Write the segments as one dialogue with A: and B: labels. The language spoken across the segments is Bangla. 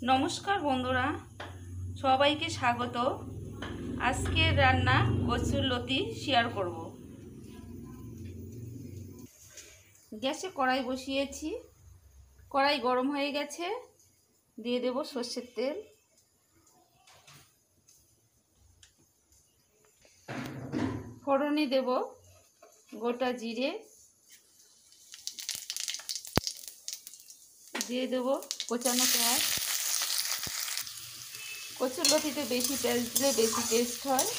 A: নমস্কার বন্ধুরা, সবাইকে স্বাগত। আজকের রান্না কচুরলতি শেয়ার করব। গ্যাসে কড়াই বসিয়েছি, কড়াই গরম হয়ে গেছে। দিয়ে দেব সর্ষের তেল, ফোড়নে দেব গোটা জিরে, দিয়ে দেব কোচানো পেঁয়াজ। কচুরলতিতে বেশি পেঁয়াজ দিলে বেশি টেস্ট হয়,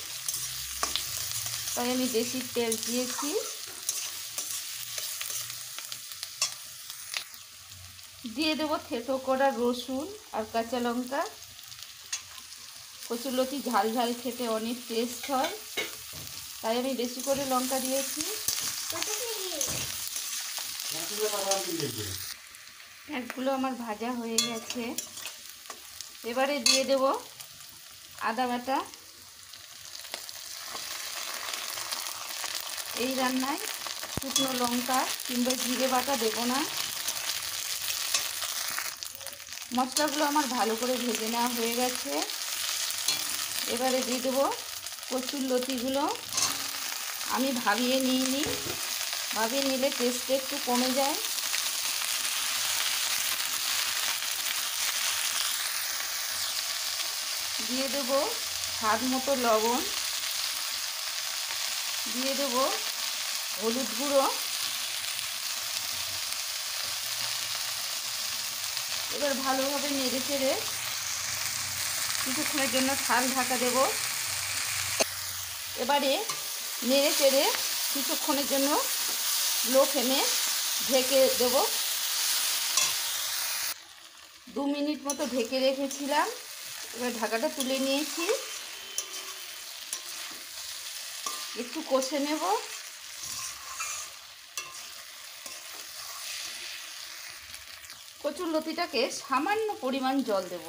A: তাই আমি বেশি পেঁয়াজ দিয়েছি। দিয়ে দেব থেতো করা রসুন আর কাঁচা লঙ্কা। কচুরলতি ঝাল ঝাল খেতে অনেক টেস্ট হয়, তাই আমি বেশি করে লঙ্কা দিয়েছি। পেঁয়াজগুলো আমার ভাজা হয়ে গেছে। এবারে দিয়ে দেব আদা বাটা। এই রান্নায় শুকনো লঙ্কা কিংবা জিরে বাটা দেব না। মশলাগুলো আমার ভালো করে ভেজে নেওয়া হয়ে গেছে। এবারে দিয়ে দেবো কচুরলতিগুলো। আমি ভাবিয়ে নিইনি, ভাবিয়ে নিলে টেস্টটা একটু কমে যায়। দিয়ে দেবো স্বাদ মতো লবণ, দিয়ে দেবো হলুদ গুঁড়ো। এবার ভালোভাবে নেড়ে চেড়ে কিছুক্ষণের জন্য থাল ঢাকা দেব। এবারে নেড়ে চেড়ে কিছুক্ষণের জন্য লো ফ্লেমে ঢেকে দেব। 2 মিনিট মতো ঢেকে রেখেছিলাম। এবার ঢাকাটা তুলে নিয়েছি, একটু কষে নেব। কচুরলতিটাকে সামান্য পরিমাণ জল দেব,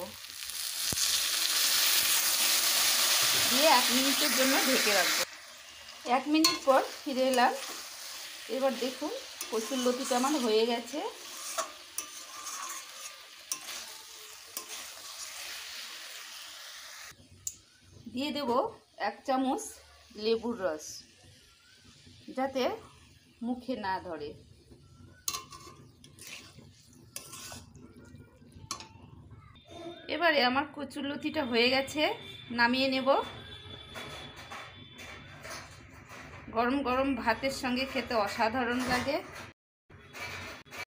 A: দিয়ে 1 মিনিটের জন্য ঢেকে রাখবো। 1 মিনিট পর ফিরে এলাম। এবার দেখুন কচুরলতিটা আমার হয়ে গেছে। দিয়ে দেব 1 চামচ লেবুর রস, যাতে মুখে না ধরে। এবারে আমার কচুরলতিটা হয়ে গেছে, নামিয়ে নেব। গরম গরম ভাতের সঙ্গে খেতে অসাধারণ লাগে।